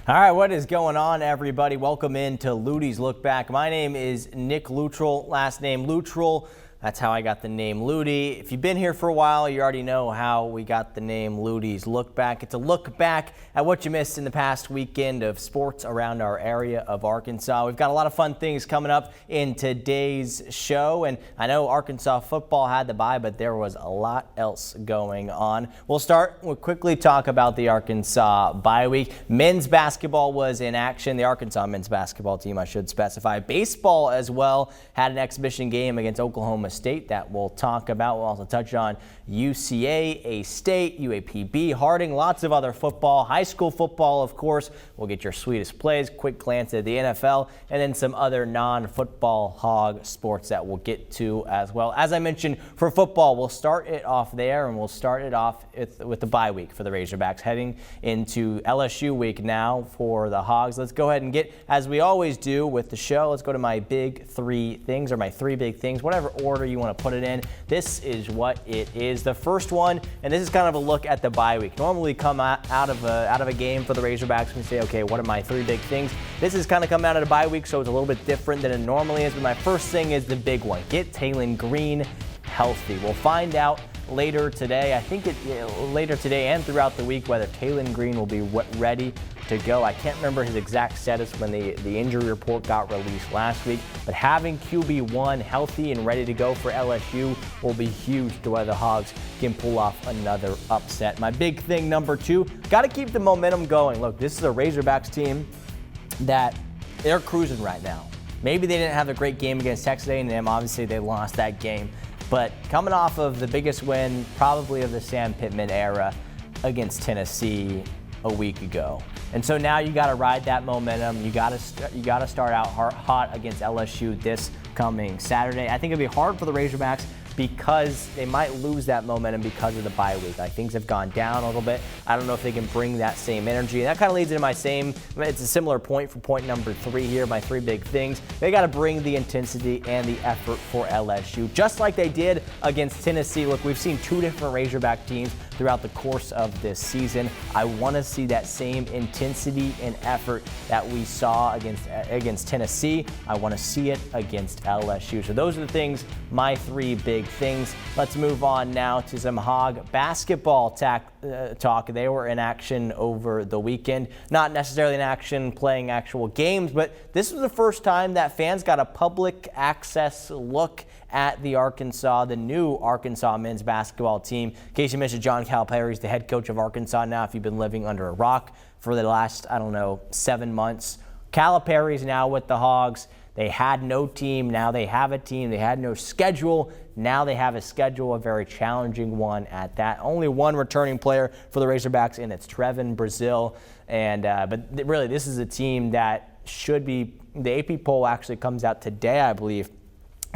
All right, what is going on, everybody? Welcome in to Luttie's Look Back. My name is Nick Luttrell, last name Luttrell. That's how I got the name Luttie. If you've been here for a while, you already know how we got the name Luttie's Look Back. It's a look back at what you missed in the past weekend of sports around our area of Arkansas. We've got a lot of fun things coming up in today's show, and I know Arkansas football had the bye, but there was a lot else going on. We'll quickly talk about the Arkansas bye week. Men's basketball was in action. The Arkansas men's basketball team, I should specify. Baseball as well had an exhibition game against Oklahoma State that we'll talk about. We'll also touch on UCA, A-State, UAPB, Harding, lots of other football, high school football, of course. We'll get your sweetest plays, quick glance at the NFL, and then some other non-football hog sports that we'll get to as well. As I mentioned, for football, we'll start it off there, and we'll start it off with the bye week for the Razorbacks, heading into LSU week now for the Hogs. Let's go ahead and get, as we always do with the show, let's go to my big three things, or my three big things, whatever order you want to put it in. This is what it is. The first one, and this is kind of a look at the bye week. Normally come out of a game for the Razorbacks and say, okay, what are my three big things? This is kind of coming out of the bye week, so it's a little bit different than it normally is. But my first thing is the big one. Get Taylon Green healthy. We'll find out later today. I think later today and throughout the week whether Taylon Green will be ready to go. I can't remember his exact status when the injury report got released last week, but having QB1 healthy and ready to go for LSU will be huge to whether the Hogs can pull off another upset. My big thing, number two, got to keep the momentum going. Look, this is a Razorbacks team that they're cruising right now. Maybe they didn't have a great game against Texas A&M. Obviously, they lost that game. But coming off of the biggest win probably of the Sam Pittman era against Tennessee a week ago. And so now you got to ride that momentum. You got to start out hot against LSU this coming Saturday. I think it'll be hard for the Razorbacks because they might lose that momentum because of the bye week. Like, things have gone down a little bit. I don't know if they can bring that same energy. And that kind of leads into it's a similar point for point number three here, my three big things. They got to bring the intensity and the effort for LSU, just like they did against Tennessee. Look, we've seen two different Razorback teams throughout the course of this season. I want to see that same intensity and effort that we saw against Tennessee. I want to see it against LSU. So those are the things, my three big things. Let's move on now to some Hog basketball talk. They were in action over the weekend. Not necessarily in action playing actual games, but this was the first time that fans got a public access look at the new Arkansas men's basketball team. In case you missed it, John Calipari is the head coach of Arkansas now, if you've been living under a rock for the last, 7 months. Calipari is now with the Hogs. They had no team. Now they have a team. They had no schedule. Now they have a schedule, a very challenging one at that. Only one returning player for the Razorbacks, and it's Trevin Brazil. But really, this is a team that should be, the AP poll actually comes out today, I believe.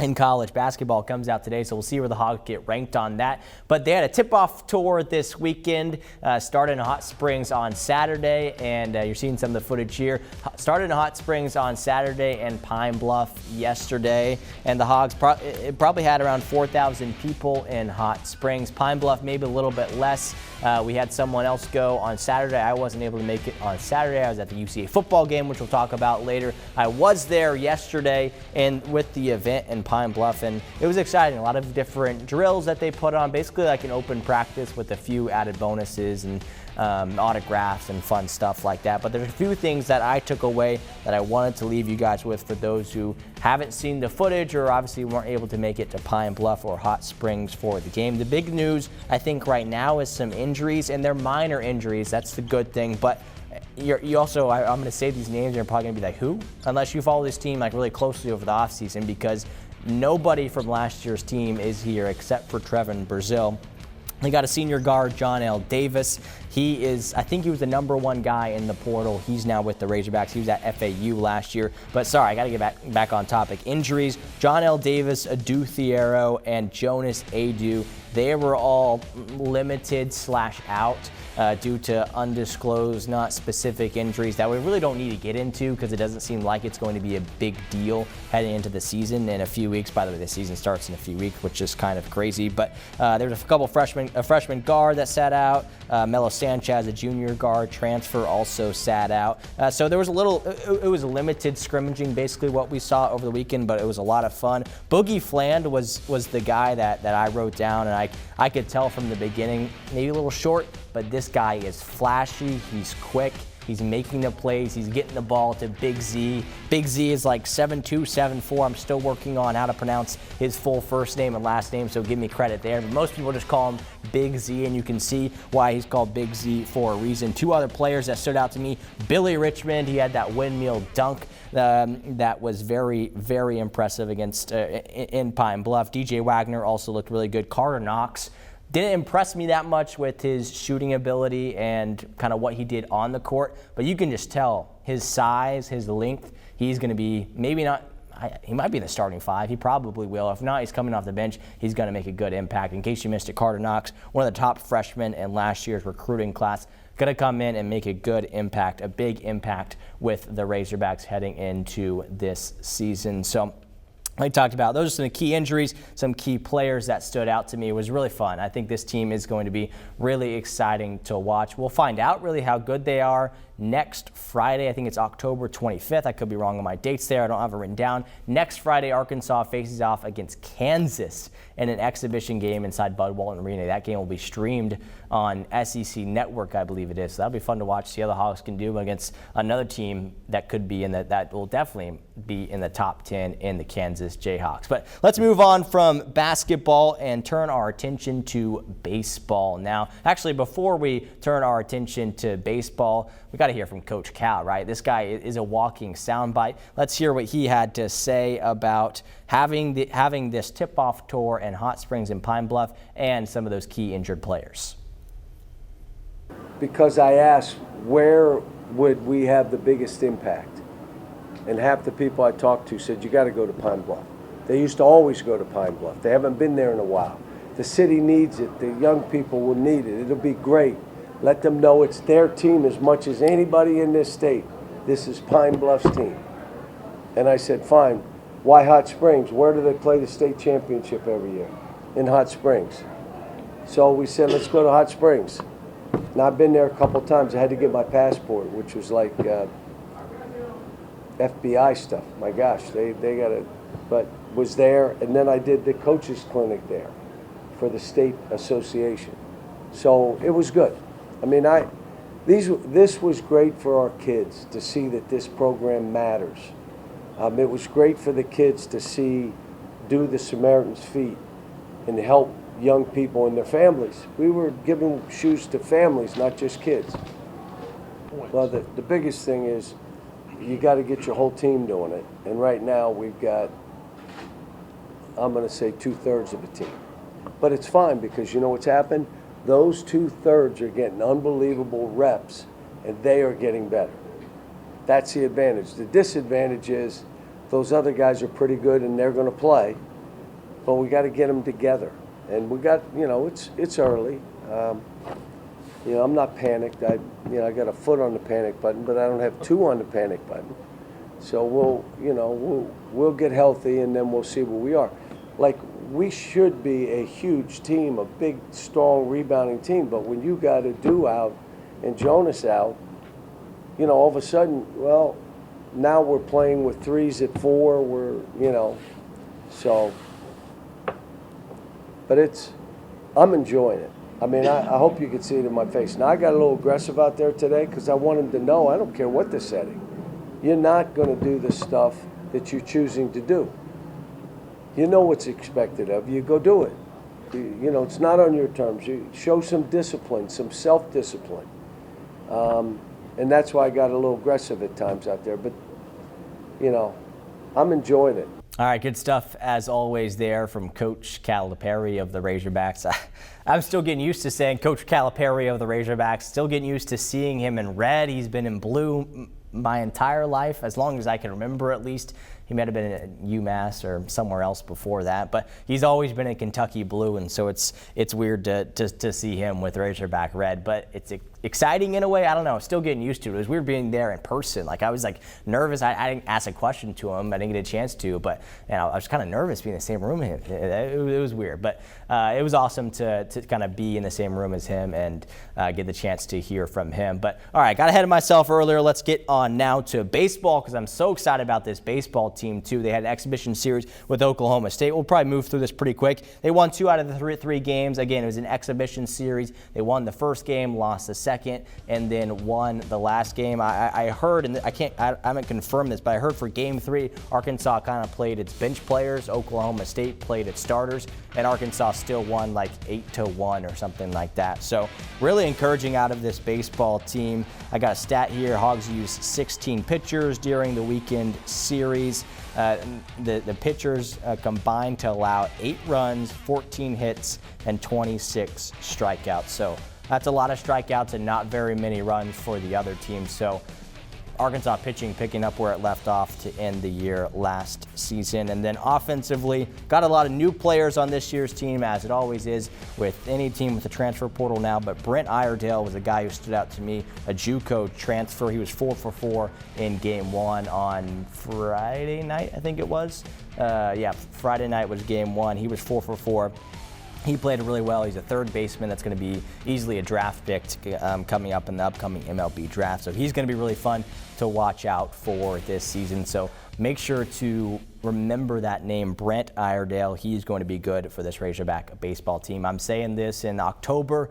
In college basketball comes out today, so we'll see where the Hogs get ranked on that. But they had a tip-off tour this weekend, started in Hot Springs on Saturday, and you're seeing some of the footage here. Started in Hot Springs on Saturday and Pine Bluff yesterday, and the Hogs probably had around 4,000 people in Hot Springs. Pine Bluff maybe a little bit less. We had someone else go on Saturday. I wasn't able to make it on Saturday. I was at the UCA football game, which we'll talk about later. I was there yesterday and with the event in Pine Bluff, and it was exciting. A lot of different drills that they put on, basically like an open practice with a few added bonuses and autographs and fun stuff like that. But there's a few things that I took away that I wanted to leave you guys with for those who haven't seen the footage or obviously weren't able to make it to Pine Bluff or Hot Springs for the game. The big news, I think, right now is some injuries, and they're minor injuries. That's the good thing. But you also, I'm going to say these names, and you're probably going to be like, who? Unless you follow this team like really closely over the offseason, because nobody from last year's team is here except for Trevin Brazil. They got a senior guard, John L. Davis. I think he was the #1 guy in the portal. He's now with the Razorbacks. He was at FAU last year. But sorry, I got to get back on topic. Injuries, John L. Davis, Adu Thiero, and Jonas Adu. They were all limited/out due to undisclosed, not specific injuries that we really don't need to get into because it doesn't seem like it's going to be a big deal heading into the season in a few weeks. By the way, the season starts in a few weeks, which is kind of crazy. But there's a couple freshmen freshman guard that sat out. Melo Sanchez, a junior guard transfer, also sat out. So there was it was a limited scrimmaging, basically what we saw over the weekend, but it was a lot of fun. Boogie Fland was the guy that I wrote down, and I could tell from the beginning, maybe a little short, but this guy is flashy, he's quick. He's making the plays. He's getting the ball to Big Z. Big Z is like 7'2", 7'4". I'm still working on how to pronounce his full first name and last name, so give me credit there. But most people just call him Big Z, and you can see why he's called Big Z for a reason. Two other players that stood out to me. Billy Richmond, he had that windmill dunk that was very, very impressive against in Pine Bluff. DJ Wagner also looked really good. Carter Knox didn't impress me that much with his shooting ability and kind of what he did on the court, but you can just tell his size, his length, he's going to be maybe not, he might be in the starting five. He probably will. If not, he's coming off the bench. He's going to make a good impact. In case you missed it, Carter Knox, one of the top freshmen in last year's recruiting class, going to come in and make a good impact, a big impact with the Razorbacks heading into this season. So I talked about those are some key injuries, some key players that stood out to me. It was really fun. I think this team is going to be really exciting to watch. We'll find out really how good they are next Friday. I think it's October 25th. I could be wrong on my dates there. I don't have it written down. Next Friday, Arkansas faces off against Kansas in an exhibition game inside Bud Walton Arena. That game will be streamed on SEC Network, I believe it is. So that'll be fun to watch, see how the Hawks can do against another team that could be that will definitely be in the top 10 in the Kansas Jayhawks. But let's move on from basketball and turn our attention to baseball now. Actually, before we turn our attention to baseball, we got to hear from Coach Cal, right? This guy is a walking soundbite. Let's hear what he had to say about having this tip-off tour in Hot Springs and Pine Bluff and some of those key injured players. Because I asked, where would we have the biggest impact? And half the people I talked to said, you got to go to Pine Bluff. They used to always go to Pine Bluff. They haven't been there in a while. The city needs it. The young people will need it. It'll be great. Let them know it's their team as much as anybody in this state. This is Pine Bluff's team. And I said, fine. Why Hot Springs? Where do they play the state championship every year? In Hot Springs. So we said, let's go to Hot Springs. And I've been there a couple times. I had to get my passport, which was like FBI stuff. My gosh, they got it. But was there, and then I did the coaches clinic there for the state association. So it was good. I mean, this was great for our kids to see that this program matters. It was great for the kids to do the Samaritan's Feet and help young people and their families. We were giving shoes to families, not just kids. Well, the biggest thing is you got to get your whole team doing it. And right now we've got, I'm going to say 2/3 of a team. But it's fine because you know what's happened? Those 2/3 are getting unbelievable reps and they are getting better. That's the advantage. The disadvantage is those other guys are pretty good and they're going to play, but we got to get them together. And we got, it's early. I'm not panicked. I got a foot on the panic button, but I don't have two on the panic button. So we'll get healthy and then we'll see where we are. Like, we should be a huge team, a big, strong, rebounding team. But when you got Adu out and Jonas out, all of a sudden, well, now we're playing with 3s at 4. But I'm enjoying it. I mean, I hope you could see it in my face. Now, I got a little aggressive out there today because I want them to know, I don't care what the setting. You're not going to do the stuff that you're choosing to do. You know what's expected of you. Go do it. It's not on your terms. You show some discipline, some self-discipline. And that's why I got a little aggressive at times out there. But, I'm enjoying it. All right, good stuff as always there from Coach Calipari of the Razorbacks. I'm still getting used to saying Coach Calipari of the Razorbacks, still getting used to seeing him in red. He's been in blue my entire life, as long as I can remember at least. He might have been at UMass or somewhere else before that, but he's always been a Kentucky Blue, and so it's weird to see him with Razorback red, but it's exciting in a way. I don't know, still getting used to it. It was weird being there in person. Like, I was like nervous. I didn't ask a question to him. I didn't get a chance to, but I was kind of nervous being in the same room with him. It was weird, but it was awesome to kind of be in the same room as him and get the chance to hear from him. But all right, got ahead of myself earlier. Let's get on now to baseball, because I'm so excited about this baseball team too. They had an exhibition series with Oklahoma State. We'll probably move through this pretty quick. They won 2 out of the three games. Again, it was an exhibition series. They won the first game, lost the second, and then won the last game. I heard, and I haven't confirmed this, but I heard for Game 3, Arkansas kind of played its bench players. Oklahoma State played its starters, and Arkansas still won like 8-1 or something like that. So really encouraging out of this baseball team. I got a stat here. Hogs used 16 pitchers during the weekend series. The pitchers combined to allow 8 runs, 14 hits, and 26 strikeouts. So that's a lot of strikeouts and not very many runs for the other team. So Arkansas pitching picking up where it left off to end the year last season. And then offensively, got a lot of new players on this year's team, as it always is with any team with a transfer portal now. But Brent Iredale was a guy who stood out to me, a JUCO transfer. He was 4 for 4 in Game 1 on Friday night, I think it was. Friday night was Game 1. He was 4 for 4. He played really well. He's a third baseman that's going to be easily a draft pick coming up in the upcoming MLB draft. So he's going to be really fun to watch out for this season. So make sure to remember that name, Brent Iredale. He's going to be good for this Razorback baseball team. I'm saying this in October.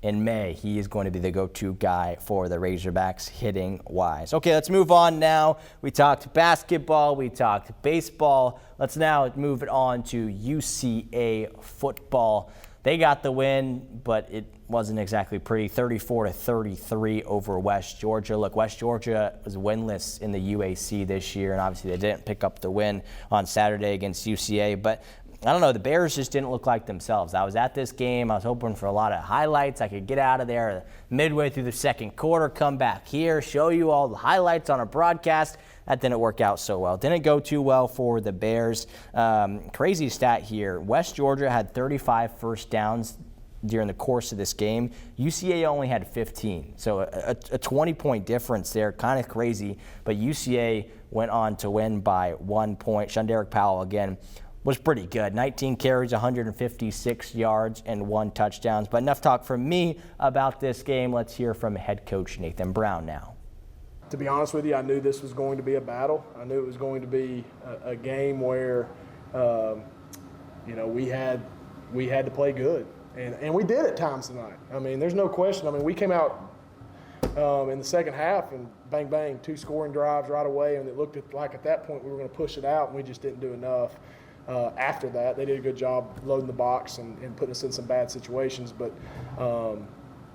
In May, he is going to be the go-to guy for the Razorbacks hitting-wise. Okay, let's move on now. We talked basketball, we talked baseball. Let's now move it on to UCA football. They got the win, but it wasn't exactly pretty. 34-33 over West Georgia. Look, West Georgia was winless in the UAC this year, and obviously they didn't pick up the win on Saturday against UCA, but I don't know, the Bears just didn't look like themselves. I was at this game. I was hoping for a lot of highlights. I could get out of there midway through the second quarter, come back here, show you all the highlights on a broadcast. That didn't work out so well. Didn't go too well for the Bears. Crazy stat here. West Georgia had 35 first downs during the course of this game. UCA only had 15. So a 20-point difference there, kind of crazy. But UCA went on to win by 1 point. Shunderick Powell, again, was pretty good. 19 carries, 156 yards, and 1 touchdown. But enough talk from me about this game. Let's hear from head coach Nathan Brown now. To be honest with you, I knew this was going to be a battle. I knew it was going to be a game where, we had to play good, and we did at times tonight. I mean, there's no question. I mean, we came out in the second half and bang, bang, 2 scoring drives right away, and it looked like at that point we were going to push it out, and we just didn't do enough. After that, they did a good job loading the box and putting us in some bad situations.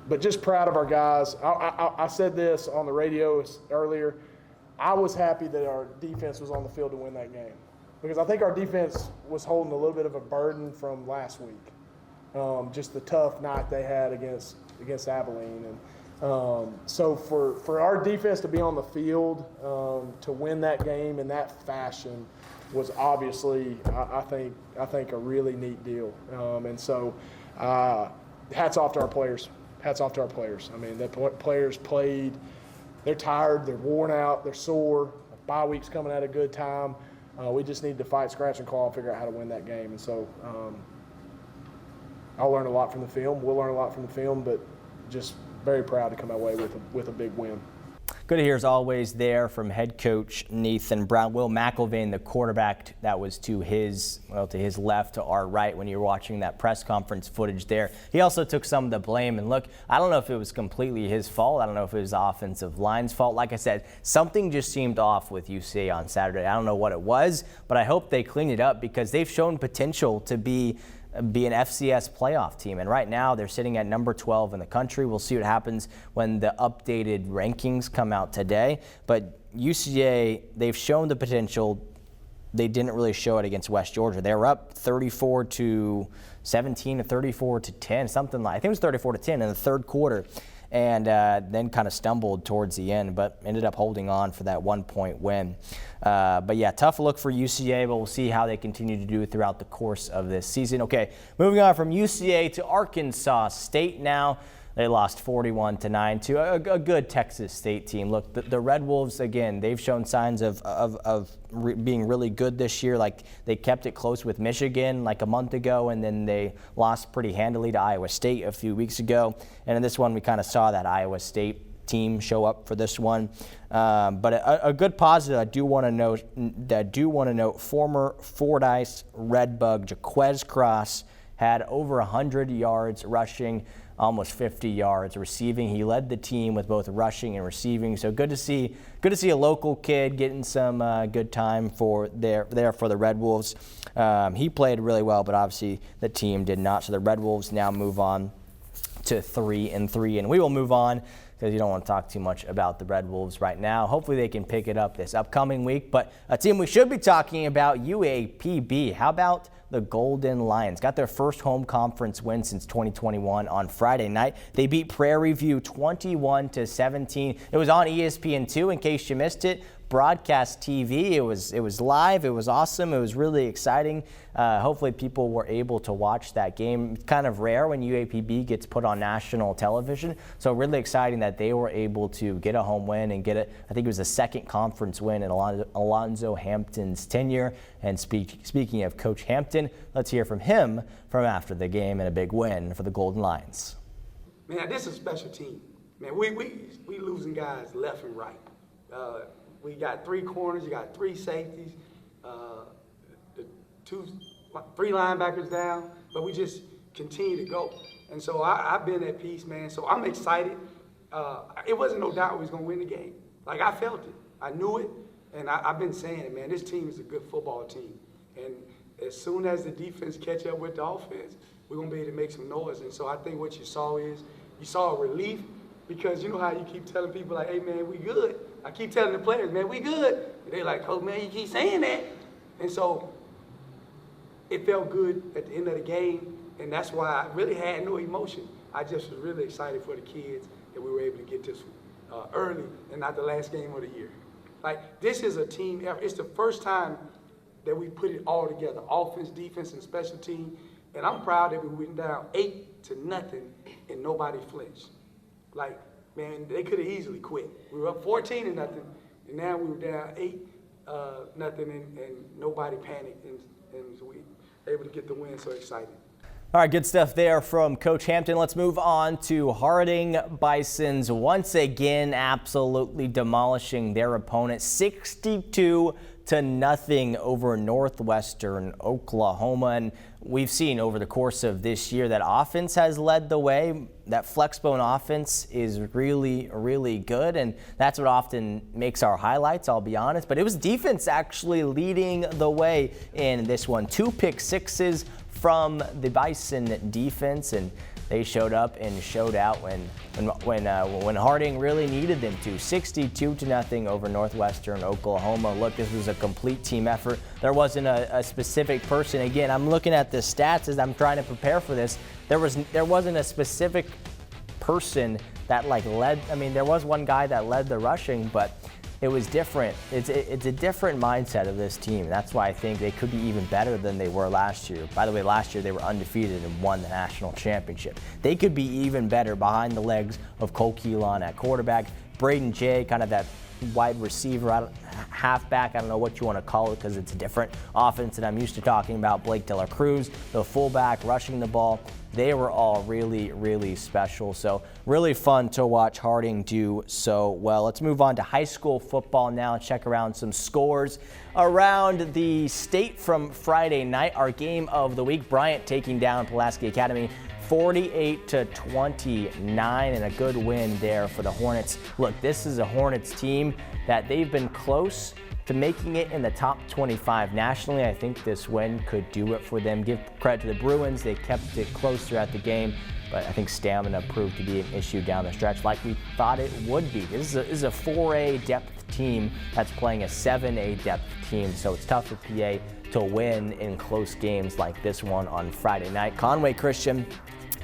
But just proud of our guys. I said this on the radio earlier. I was happy that our defense was on the field to win that game, because I think our defense was holding a little bit of a burden from last week. Just the tough night they had against Abilene. And so for our defense to be on the field to win that game in that fashion was obviously, I think a really neat deal. And so hats off to our players. Hats off to our players. I mean, the players played. They're tired. They're worn out. They're sore. Bye week's coming at a good time. We just need to fight, scratch, and claw and figure out how to win that game. And so I'll learn a lot from the film. We'll learn a lot from the film, but just very proud to come away with a big win. Good to hear, as always, there from head coach Nathan Brown. Will McElvain, the quarterback that was to his left, to our right when you were watching that press conference footage there. He also took some of the blame. And look, I don't know if it was completely his fault. I don't know if it was the offensive line's fault. Like I said, something just seemed off with UCA on Saturday. I don't know what it was, but I hope they clean it up, because they've shown potential to be an FCS playoff team. And right now they're sitting at number 12 in the country. We'll see what happens when the updated rankings come out today. But UCA, they've shown the potential. They didn't really show it against West Georgia. They were up 34-17 or 34-10, something like, I think it was 34-10 in the third quarter. and then kind of stumbled towards the end, but ended up holding on for that 1-point win. But yeah, tough look for UCA, but we'll see how they continue to do throughout the course of this season. Okay, moving on from UCA to Arkansas State now. They lost 41-9 to a good Texas State team. Look, the Red Wolves, again, they've shown signs of being really good this year. Like, they kept it close with Michigan like a month ago, and then they lost pretty handily to Iowa State a few weeks ago. And in this one, we kind of saw that Iowa State team show up for this one. But a good positive I do want to note, former Fordyce Redbug Jaquez Cross had over 100 yards rushing, almost 50 yards receiving. He led the team with both rushing and receiving. So good to see a local kid getting some good time for the Red Wolves. He played really well, but obviously the team did not. So the Red Wolves now move on to 3-3, and we will move on because you don't want to talk too much about the Red Wolves right now. Hopefully they can pick it up this upcoming week. But a team we should be talking about, UAPB. How about the Golden Lions? Got their first home conference win since 2021 on Friday night. They beat Prairie View 21-17. It was on ESPN2 in case you missed it. Broadcast TV. It was live. It was awesome. It was really exciting. Hopefully people were able to watch that game. It's kind of rare when UAPB gets put on national television. So really exciting that they were able to get a home win and get it. I think it was the second conference win in Alonzo Hampton's tenure. And speaking of Coach Hampton, let's hear from him from after the game and a big win for the Golden Lions. Man, this is a special team. Man, we losing guys left and right. We got 3 corners, you got 3 safeties, three linebackers down, but we just continue to go. And so I've been at peace, man. So I'm excited. It wasn't no doubt we was gonna win the game. Like, I felt it, I knew it, and I've been saying it, man. This team is a good football team, and as soon as the defense catch up with the offense, we're gonna be able to make some noise. And so I think what you saw is you saw a relief, because you know how you keep telling people like, hey man, we good. I keep telling the players, man, we good. And they're like, oh man, you keep saying that. And so it felt good at the end of the game, and that's why I really had no emotion. I just was really excited for the kids that we were able to get this early and not the last game of the year. Like, this is a team effort. It's the first time that we put it all together, offense, defense, and special team. And I'm proud that we went down 8-0 and nobody flinched. Like, man, they could have easily quit. We were up 14-0, and now we were down 8-0, and nobody panicked, and we were able to get the win. So excited. All right, good stuff there from Coach Hampton. Let's move on to Harding Bisons. Once again, absolutely demolishing their opponent, 62-0 over Northwestern Oklahoma. And we've seen over the course of this year that offense has led the way. That flexbone offense is really, really good, and that's what often makes our highlights, I'll be honest. But it was defense actually leading the way in this one. 2 pick sixes from the Bison defense, and they showed up and showed out when Harding really needed them to. 62-0 over Northwestern Oklahoma. Look, this was a complete team effort. There wasn't a specific person. Again, I'm looking at the stats as I'm trying to prepare for this. There wasn't a specific person that led. I mean, there was one guy that led the rushing, but it was different. It's a different mindset of this team. That's why I think they could be even better than they were last year. By the way, last year they were undefeated and won the national championship. They could be even better behind the legs of Cole Keelan at quarterback, Braden Jay, kind of that wide receiver, halfback, I don't know what you want to call it because it's a different offense that I'm used to talking about. Blake De La Cruz, the fullback, rushing the ball. They were all really, really special. So really fun to watch Harding do so well. Let's move on to high school football now and check around some scores around the state from Friday night. Our game of the week, Bryant taking down Pulaski Academy 48-29, and a good win there for the Hornets. Look, this is a Hornets team that they've been close to making it in the top 25 nationally. I think this win could do it for them. Give credit to the Bruins. They kept it close throughout the game, but I think stamina proved to be an issue down the stretch like we thought it would be. This is a 4A depth team that's playing a 7A depth team, so it's tough for PA to win in close games like this one on Friday night. Conway Christian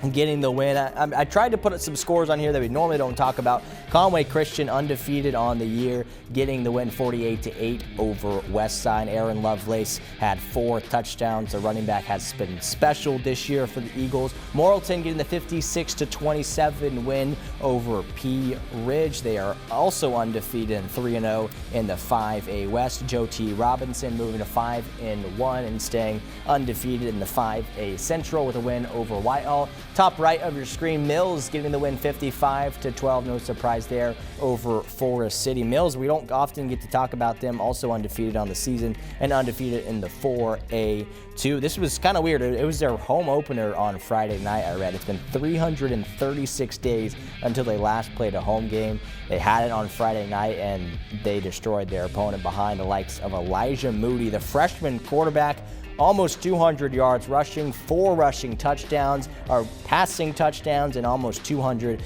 getting the win. I tried to put some scores on here that we normally don't talk about. Conway Christian undefeated on the year, getting the win 48-8 over Westside. Aaron Lovelace had 4 touchdowns. The running back has been special this year for the Eagles. Morrilton getting the 56-27 win over Pea Ridge. They are also undefeated and 3-0 in the 5A West. Joe T. Robinson moving to 5-1 and staying undefeated in the 5A Central with a win over Whitehall. Top right of your screen, Mills getting the win 55-12. No surprise there over Forest City. Mills, we don't often get to talk about them. Also undefeated on the season and undefeated in the 4A2. This was kind of weird. It was their home opener on Friday night, I read. It's been 336 days until they last played a home game. They had it on Friday night, and they destroyed their opponent behind the likes of Elijah Moody, the freshman quarterback. Almost 200 yards rushing, 4 rushing touchdowns, or passing touchdowns, and almost 200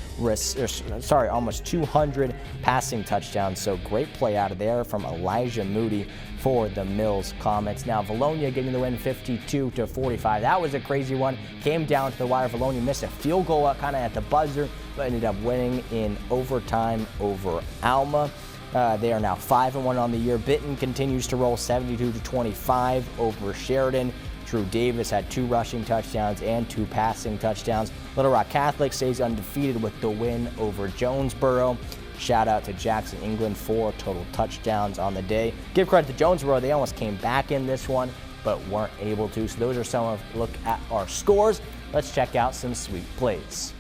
passing touchdowns. So great play out of there from Elijah Moody for the Mills Comets. Now Valonia getting the win 52-45. That was a crazy one. Came down to the wire. Valonia missed a field goal kind of at the buzzer, but ended up winning in overtime over Alma. They are now 5-1 on the year. Benton continues to roll 72-25 over Sheridan. Drew Davis had 2 rushing touchdowns and 2 passing touchdowns. Little Rock Catholic stays undefeated with the win over Jonesboro. Shout out to Jackson England, 4 total touchdowns on the day. Give credit to Jonesboro. They almost came back in this one, but weren't able to. So those are some of look at our scores. Let's check out some sweet plays.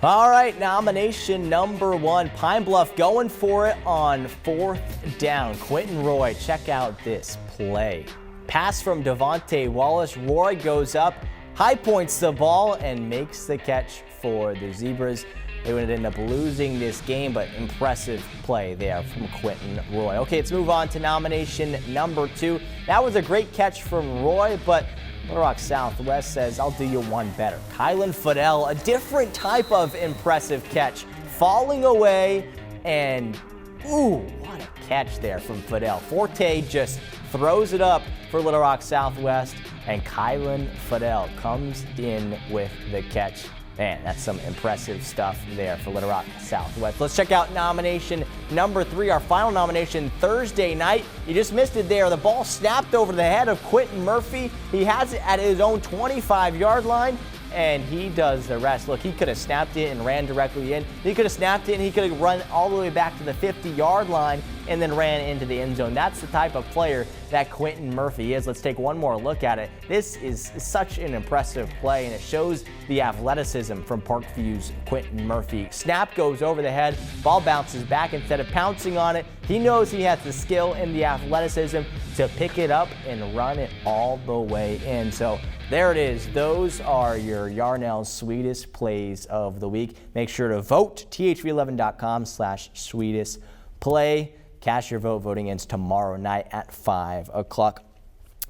All right, nomination number 1. Pine Bluff going for it on 4th down. Quentin Roy, check out this play. Pass from Devontae Wallace. Roy goes up, high points the ball, and makes the catch for the Zebras. They would end up losing this game, but impressive play there from Quentin Roy. Okay, let's move on to nomination number 2. That was a great catch from Roy, but Little Rock Southwest says, I'll do you one better. Kylan Fidel, a different type of impressive catch, falling away, and ooh, what a catch there from Fidel. Forte just throws it up for Little Rock Southwest, and Kylan Fidel comes in with the catch. Man, that's some impressive stuff there for Little Rock Southwest. Let's check out nomination number 3, our final nomination Thursday night. You just missed it there. The ball snapped over the head of Quentin Murphy. He has it at his own 25-yard line, and he does the rest. Look, he could have snapped it and ran directly in. He could have snapped it and he could have run all the way back to the 50-yard line and then ran into the end zone. That's the type of player that Quentin Murphy is. Let's take one more look at it. This is such an impressive play, and it shows the athleticism from Parkview's Quentin Murphy. Snap goes over the head, ball bounces back. Instead of pouncing on it, he knows he has the skill and the athleticism to pick it up and run it all the way in. So there it is. Those are your Yarnell's sweetest plays of the week. Make sure to vote, thv11.com/sweetest play. Cast your vote. Voting ends tomorrow night at 5 o'clock.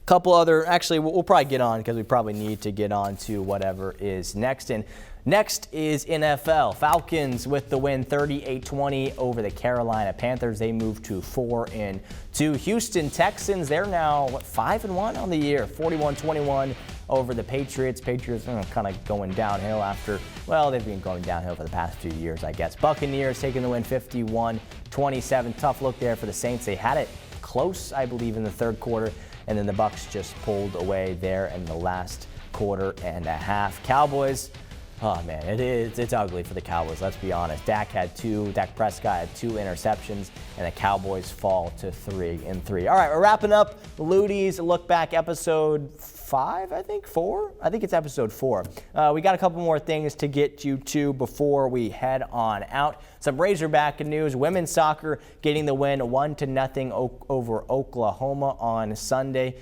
Couple other, actually, we'll probably get on because we probably need to get on to whatever is next. And next is NFL. Falcons with the win 38-20 over the Carolina Panthers. They move to 4-2. Houston Texans, they're now 5-1 on the year, 41-21 over the Patriots. Patriots kind of going downhill after, well, they've been going downhill for the past few years, I guess. Buccaneers taking the win 51-27. Tough look there for the Saints. They had it close, I believe, in the third quarter, and then the Bucs just pulled away there in the last quarter and a half. Cowboys, oh man, it's ugly for the Cowboys, let's be honest. Dak Prescott had 2 interceptions, and the Cowboys fall to 3-3. All right, we're wrapping up Luttie's Look Back episode 5, I think, 4? I think it's episode 4. We got a couple more things to get you to before we head on out. Some Razorback news. Women's soccer getting the win 1-0 over Oklahoma on Sunday.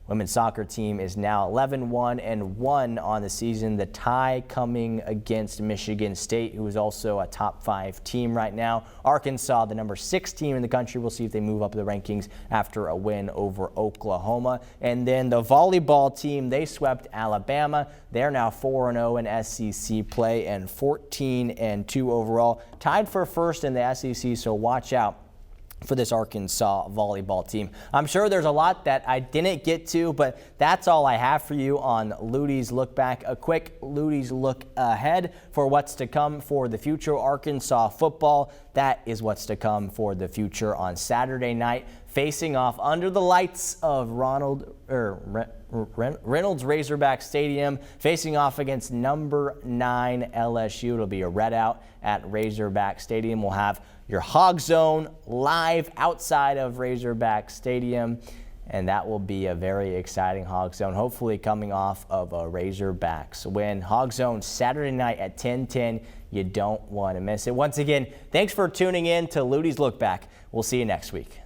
Women's soccer team is now 11-1-1 on the season. The tie coming against Michigan State, who is also a top 5 team right now. Arkansas, the number 6 team in the country. We'll see if they move up the rankings after a win over Oklahoma. And then the volleyball team, they swept Alabama. They're now 4-0 in SEC play and 14-2 overall. Tied for first in the SEC, so watch out for this Arkansas volleyball team. I'm sure there's a lot that I didn't get to, but that's all I have for you on Luttie's Look Back. A quick Luttie's look ahead for what's to come for the future Arkansas football. That is what's to come for the future on Saturday night, facing off under the lights of Reynolds Razorback Stadium, facing off against number 9 LSU. It'll be a red out at Razorback Stadium. We'll have your Hog Zone live outside of Razorback Stadium, and that will be a very exciting Hog Zone, hopefully coming off of a Razorbacks win. Hog Zone Saturday night at 10:10. You don't want to miss it. Once again, thanks for tuning in to Luttie's Look Back. We'll see you next week.